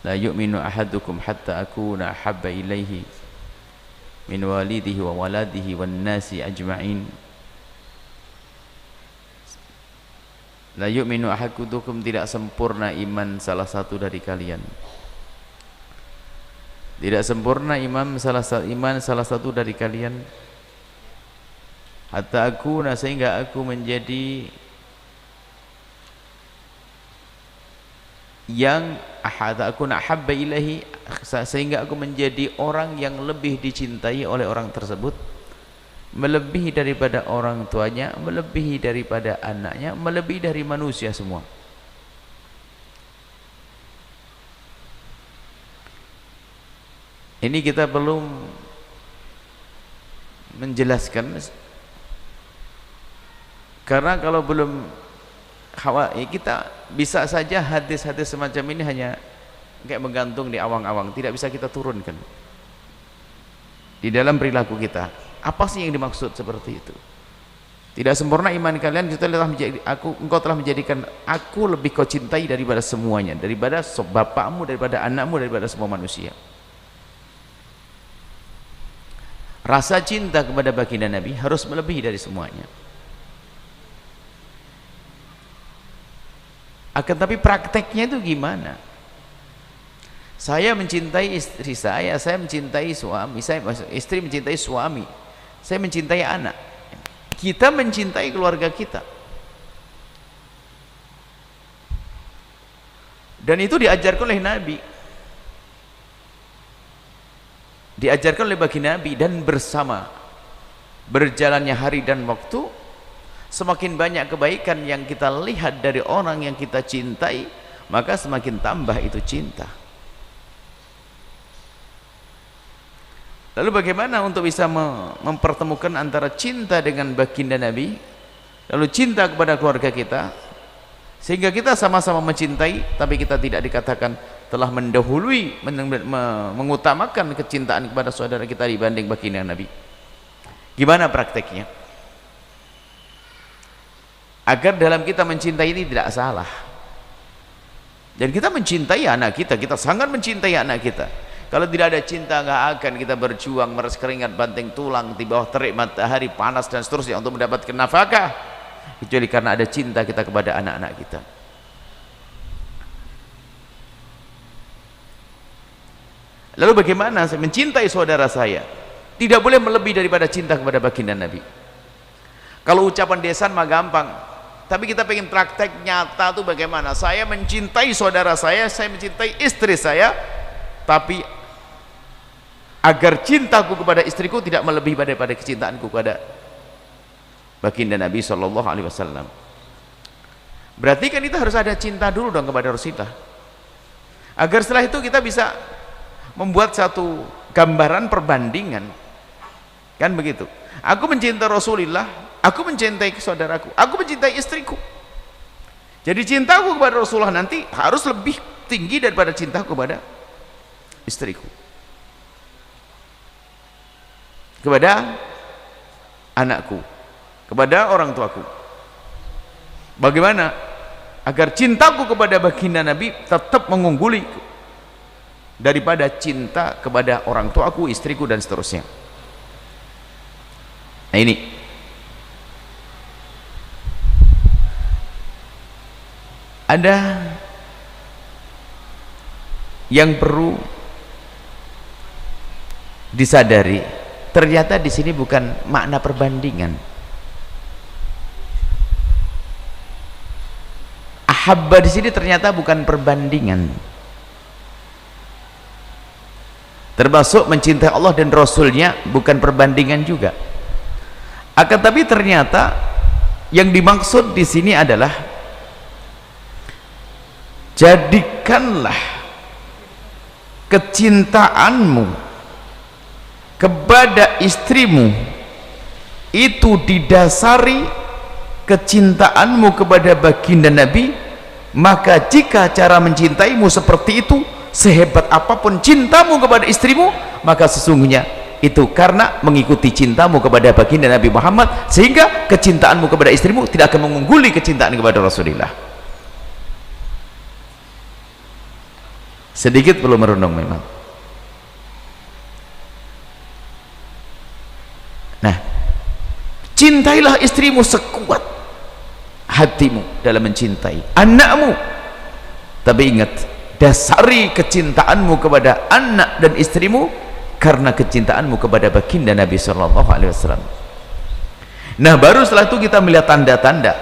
la yu'minu ahadukum hatta akuna ahabba ilaihi min walidihi wa waladihi wan nasi ajma'in. La yu'minu ahadukum, tidak sempurna iman salah satu dari kalian, tidak sempurna iman salah satu dari kalian, hatta akuna, sehingga aku menjadi yang aku ahabba ilahi, sehingga aku menjadi orang yang lebih dicintai oleh orang tersebut, melebihi daripada orang tuanya, melebihi daripada anaknya, melebihi dari manusia semua. Ini kita perlu menjelaskan, karena kalau belum kita bisa saja hadis-hadis semacam ini hanya kayak menggantung di awang-awang, tidak bisa kita turunkan di dalam perilaku kita. Apa sih yang dimaksud seperti itu? Tidak sempurna iman kalian, engkau telah menjadikan aku lebih kau cintai daripada semuanya, daripada bapakmu, daripada anakmu, daripada semua manusia. Rasa cinta kepada baginda Nabi harus melebihi dari semuanya. Akan tapi prakteknya itu gimana? Saya mencintai istri saya mencintai suami, istri mencintai suami, saya mencintai anak, kita mencintai keluarga kita, dan itu diajarkan oleh Nabi, diajarkan oleh baginda Nabi. Dan bersama berjalannya hari dan waktu, semakin banyak kebaikan yang kita lihat dari orang yang kita cintai, maka semakin tambah itu cinta. Lalu bagaimana untuk bisa mempertemukan antara cinta dengan baginda Nabi, lalu cinta kepada keluarga kita, sehingga kita sama-sama mencintai, tapi kita tidak dikatakan telah mendahului, mengutamakan kecintaan kepada saudara kita dibanding baginda Nabi? Gimana prakteknya agar dalam kita mencintai ini tidak salah, dan kita mencintai anak kita, kita sangat mencintai anak kita? Kalau tidak ada cinta, nggak akan kita berjuang meres keringat banting tulang di bawah terik matahari panas dan seterusnya untuk mendapatkan nafkah, kecuali karena ada cinta kita kepada anak-anak kita. Lalu bagaimana saya mencintai saudara saya? Tidak boleh melebihi daripada cinta kepada baginda Nabi. Kalau ucapan desan mah gampang, tapi kita pengen praktek nyata tuh bagaimana? Saya mencintai saudara saya mencintai istri saya, tapi agar cintaku kepada istriku tidak melebihi daripada kecintaanku kepada baginda Nabi Shallallahu Alaihi Wasallam. Berarti kan kita harus ada cinta dulu dong kepada Rasulullah, agar setelah itu kita bisa membuat satu gambaran perbandingan, kan begitu? Aku mencintai Rasulullah, aku mencintai saudaraku, aku mencintai istriku. Jadi cintaku kepada Rasulullah nanti harus lebih tinggi daripada cintaku kepada istriku, kepada anakku, kepada orang tuaku. Bagaimana agar cintaku kepada baginda Nabi tetap mengungguli daripada cinta kepada orang tuaku, istriku, dan seterusnya? Nah, ini ada yang perlu disadari. Ternyata di sini bukan makna perbandingan. Ahabba di sini ternyata bukan perbandingan. Termasuk mencintai Allah dan Rasulnya bukan perbandingan juga. Akan tapi ternyata yang dimaksud di sini adalah jadikanlah kecintaanmu kepada istrimu itu didasari kecintaanmu kepada baginda Nabi. Maka jika cara mencintaimu seperti itu, sehebat apapun cintamu kepada istrimu, maka sesungguhnya itu karena mengikuti cintamu kepada baginda Nabi Muhammad, sehingga kecintaanmu kepada istrimu tidak akan mengungguli kecintaan kepada Rasulullah. sedikit perlu merenung memang. Nah, cintailah istrimu sekuat hatimu dalam mencintai anakmu, tapi ingat, dasari kecintaanmu kepada anak dan istrimu karena kecintaanmu kepada baginda Nabi Shallallahu Alaihi Wasallam. Nah, baru setelah itu kita melihat tanda-tanda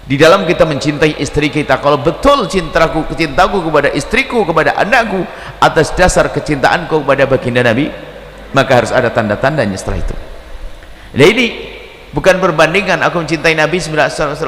di dalam kita mencintai istri kita. Kalau betul cintaku kepada istriku, kepada anakku atas dasar kecintaanku kepada baginda Nabi, maka harus ada tanda-tandanya setelah itu. Nah, ini bukan perbandingan aku mencintai Nabi 80%,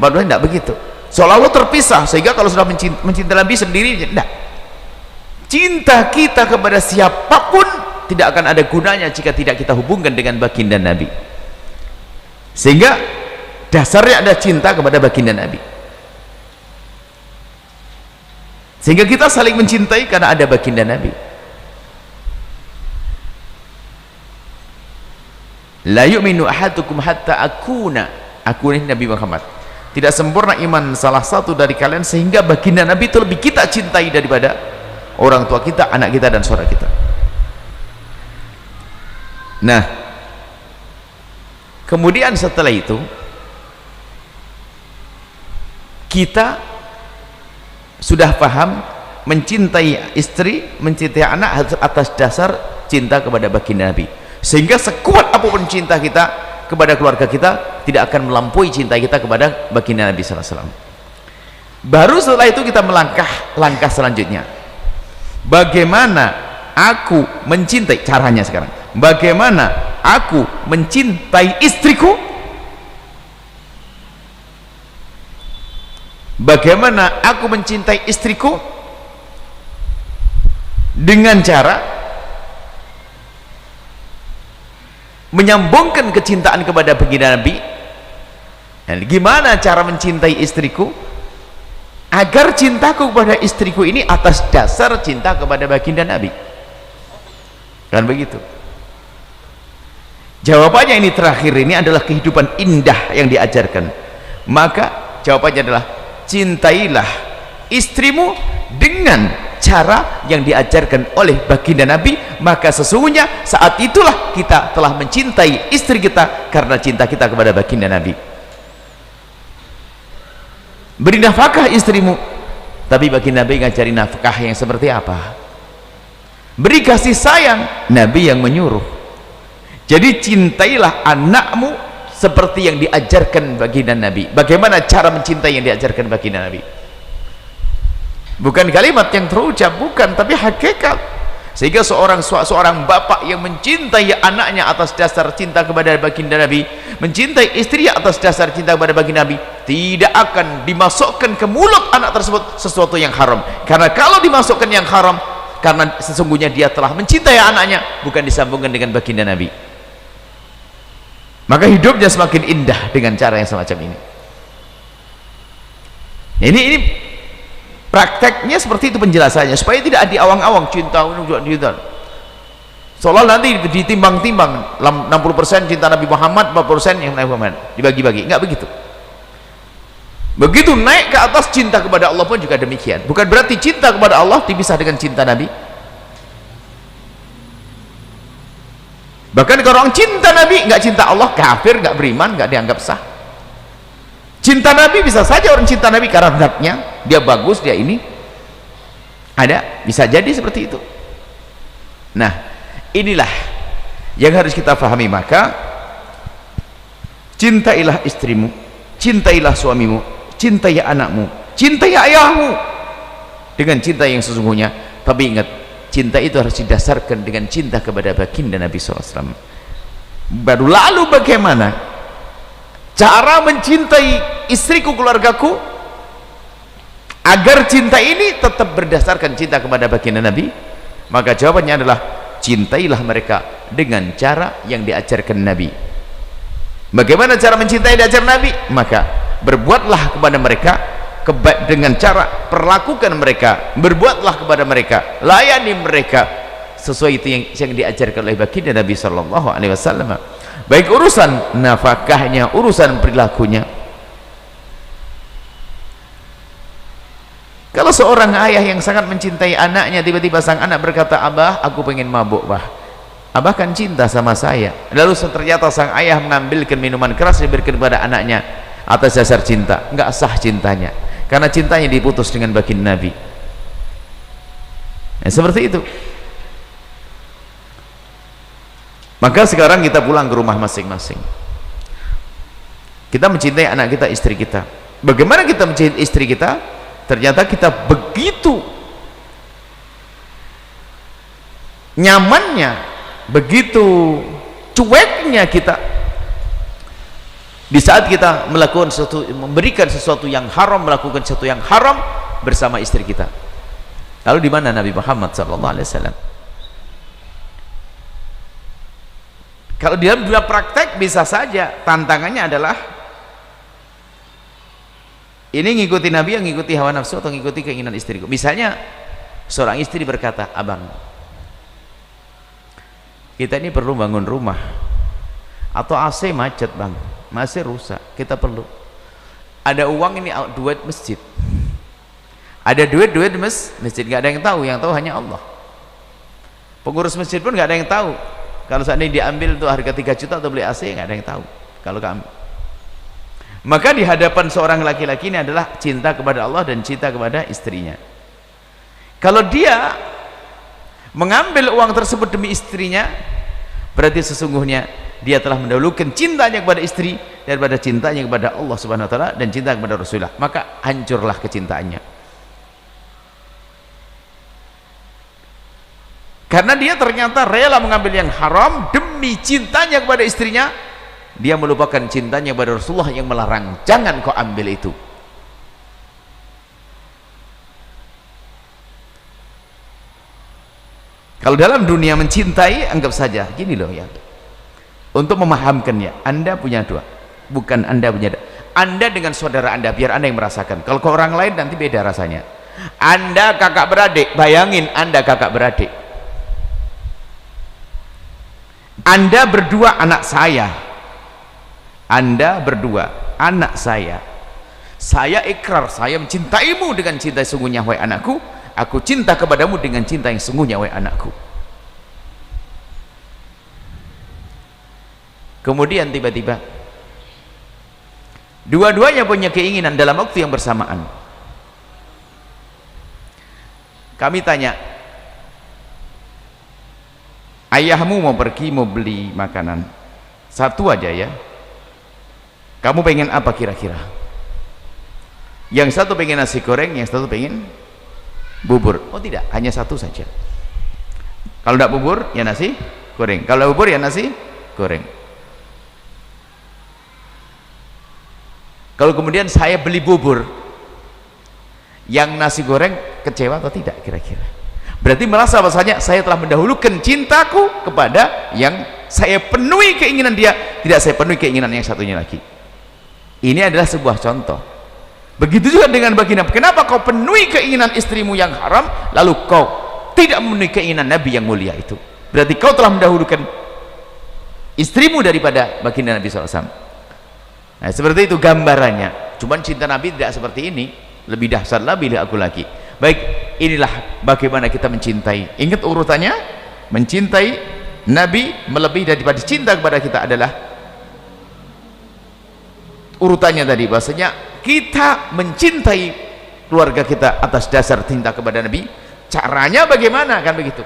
baru tidak begitu. Seolah-olah terpisah, sehingga kalau sudah mencintai Nabi sendiri, tidak. Cinta kita kepada siapapun tidak akan ada gunanya jika tidak kita hubungkan dengan baginda Nabi. Sehingga dasarnya ada cinta kepada baginda Nabi. Sehingga kita saling mencintai karena ada baginda Nabi. La yu'minu ahadukum hatta akuna ini Nabi Muhammad. Tidak sempurna iman salah satu dari kalian sehingga baginda Nabi itu lebih kita cintai daripada orang tua kita, anak kita, dan saudara kita. Nah, kemudian setelah itu kita sudah paham mencintai istri, mencintai anak atas dasar cinta kepada baginda Nabi, sehingga sekuat apapun cinta kita kepada keluarga kita tidak akan melampaui cinta kita kepada baginda Nabi sallallahu alaihi wasallam. Baru setelah itu kita melangkah langkah selanjutnya, bagaimana aku mencintai, caranya sekarang bagaimana aku mencintai istriku, bagaimana aku mencintai istriku dengan cara menyambungkan kecintaan kepada baginda Nabi. Dan gimana cara mencintai istriku agar cintaku kepada istriku ini atas dasar cinta kepada baginda Nabi, kan begitu? Jawabannya ini terakhir ini adalah kehidupan indah yang diajarkan. Maka jawabannya adalah cintailah istrimu dengan cara yang diajarkan oleh baginda Nabi, maka sesungguhnya saat itulah kita telah mencintai istri kita karena cinta kita kepada baginda Nabi. Beri nafkah istrimu, tapi baginda Nabi ngajari nafkah yang seperti apa? Beri kasih sayang, Nabi yang menyuruh. Jadi cintailah anakmu seperti yang diajarkan baginda Nabi. Bagaimana cara mencintai yang diajarkan baginda Nabi? Bukan kalimat yang terucap, bukan, tapi hakikat. Sehingga seorang bapak yang mencintai anaknya atas dasar cinta kepada baginda Nabi, mencintai istri atas dasar cinta kepada baginda Nabi, tidak akan dimasukkan ke mulut anak tersebut sesuatu yang haram. Karena kalau dimasukkan yang haram, karena sesungguhnya dia telah mencintai anaknya, bukan disambungkan dengan baginda Nabi. Maka hidupnya semakin indah dengan cara yang semacam ini. Ini prakteknya seperti itu penjelasannya, supaya tidak diawang-awang cinta seolah nanti ditimbang-timbang 60% cinta Nabi Muhammad, 40% yang Nabi Muhammad, dibagi-bagi. Enggak begitu. Begitu naik ke atas cinta kepada Allah pun juga demikian. Bukan berarti cinta kepada Allah dipisah dengan cinta Nabi. Bahkan kalau orang cinta Nabi nggak cinta Allah, kafir, nggak beriman, nggak dianggap sah. Cinta Nabi bisa saja orang cinta Nabi karena zatnya, dia bagus, dia ini ada, bisa jadi seperti itu. Nah, inilah yang harus kita pahami. Maka cintailah istrimu, cintailah suamimu, cintai anakmu, cintai ayahmu dengan cinta yang sesungguhnya. Tapi ingat, cinta itu harus didasarkan dengan cinta kepada baginda Nabi SAW. Baru lalu bagaimana cara mencintai istriku, keluargaku, agar cinta ini tetap berdasarkan cinta kepada baginda Nabi? Maka jawabannya adalah cintailah mereka dengan cara yang diajarkan Nabi. Bagaimana cara mencintai diajar Nabi? Maka berbuatlah kepada mereka dengan cara perlakukan mereka, berbuatlah kepada mereka, layani mereka sesuai itu yang diajarkan oleh baginda Nabi Sallallahu Alaihi Wasallam. Baik urusan nafkahnya, urusan perilakunya. Kalau seorang ayah yang sangat mencintai anaknya, tiba-tiba sang anak berkata, "Abah, aku pengen mabuk, Bah." Abah kan cinta sama saya. Lalu ternyata sang ayah mengambilkan minuman keras diberikan kepada anaknya atas dasar cinta. Enggak sah cintanya, karena cintanya diputus dengan baginda Nabi. Nah, seperti itu. Maka sekarang kita pulang ke rumah masing-masing. Kita mencintai anak kita, istri kita. Bagaimana kita mencintai istri kita? Ternyata kita begitu nyamannya, begitu cueknya kita di saat kita melakukan sesuatu, memberikan sesuatu yang haram, melakukan sesuatu yang haram bersama istri kita. Lalu di mana Nabi Muhammad SAW? Kalau di dalam dunia praktek bisa saja, tantangannya adalah ini ngikuti Nabi yang ngikuti hawa nafsu atau ngikuti keinginan istriku. Misalnya seorang istri berkata, "Abang, kita ini perlu bangun rumah, atau AC macet bang, masih rusak, kita perlu ada uang ini, duit masjid, ada duit masjid, nggak ada yang tahu hanya Allah. Pengurus masjid pun nggak ada yang tahu. Kalau seandainya diambil untuk harga 3 juta atau beli AC, nggak ada yang tahu kalau kami." Maka di hadapan seorang laki-laki ini adalah cinta kepada Allah dan cinta kepada istrinya. Kalau dia mengambil uang tersebut demi istrinya, berarti sesungguhnya dia telah mendahulukan cintanya kepada istri daripada cintanya kepada Allah Subhanahu wa taala dan cinta kepada Rasulullah. Maka hancurlah kecintaannya. Karena dia ternyata rela mengambil yang haram demi cintanya kepada istrinya, dia melupakan cintanya kepada Rasulullah yang melarang, "Jangan kau ambil itu." Kalau dalam dunia mencintai, anggap saja gini loh ya, untuk memahamkannya, Anda punya dua, bukan Anda punya, Anda dengan saudara Anda, biar Anda yang merasakan. Kalau ke orang lain nanti beda rasanya. Anda kakak beradik, bayangin Anda kakak beradik, Anda berdua anak saya, Anda berdua anak saya ikrar, saya mencintaimu dengan cinta sungguhnya wahai anakku, aku cinta kepadamu dengan cinta yang sungguhnya wahai anakku. Kemudian tiba-tiba dua-duanya punya keinginan dalam waktu yang bersamaan. Kami tanya, ayahmu mau pergi, mau beli makanan satu aja ya, kamu pengen apa kira-kira? Yang satu pengen nasi goreng, yang satu pengen bubur. Oh tidak, hanya satu saja. Kalau tidak bubur ya nasi goreng, kalau bubur ya nasi goreng. Kalau kemudian saya beli bubur, yang nasi goreng kecewa atau tidak kira-kira? Berarti merasa bahasanya saya telah mendahulukan cintaku kepada yang saya penuhi keinginan dia, tidak saya penuhi keinginan yang satunya lagi. Ini adalah sebuah contoh. Begitu juga dengan baginda. Kenapa kau penuhi keinginan istrimu yang haram, lalu kau tidak memenuhi keinginan Nabi yang mulia itu? Berarti kau telah mendahulukan istrimu daripada baginda Nabi SAW. Nah, seperti itu gambarannya. Cuman cinta Nabi tidak seperti ini, lebih dahsyat lebih aku lagi. Baik, inilah bagaimana kita mencintai. Ingat urutannya, mencintai Nabi melebihi daripada cinta kepada kita adalah urutannya tadi, bahasanya kita mencintai keluarga kita atas dasar cinta kepada Nabi. Caranya bagaimana? Kan begitu.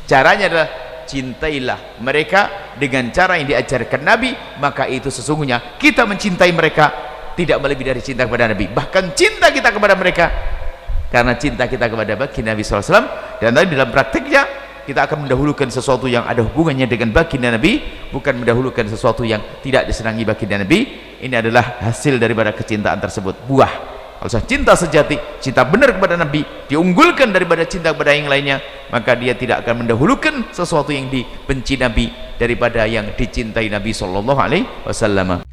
Caranya adalah cintailah mereka dengan cara yang diajarkan Nabi, maka itu sesungguhnya kita mencintai mereka tidak melebihi dari cinta kepada Nabi. Bahkan cinta kita kepada mereka karena cinta kita kepada baginda Nabi SAW. Dan tadi dalam praktiknya kita akan mendahulukan sesuatu yang ada hubungannya dengan baginda Nabi, bukan mendahulukan sesuatu yang tidak disenangi baginda Nabi. Ini adalah hasil daripada kecintaan tersebut, buah. Kalau cinta sejati, cinta benar kepada Nabi diunggulkan daripada cinta kepada yang lainnya, maka dia tidak akan mendahulukan sesuatu yang dibenci Nabi daripada yang dicintai Nabi Sallallahu Alaihi Wasallam.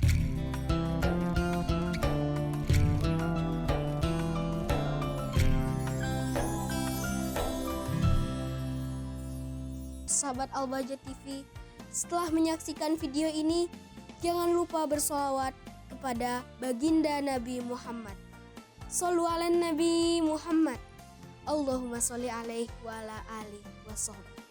Sahabat Al-Bahjah TV, setelah menyaksikan video ini, jangan lupa bersolawat kepada baginda Nabi Muhammad. Shollu ala Nabi Muhammad. Allahumma sholli alaihi wa ala alihi wa sahbihi.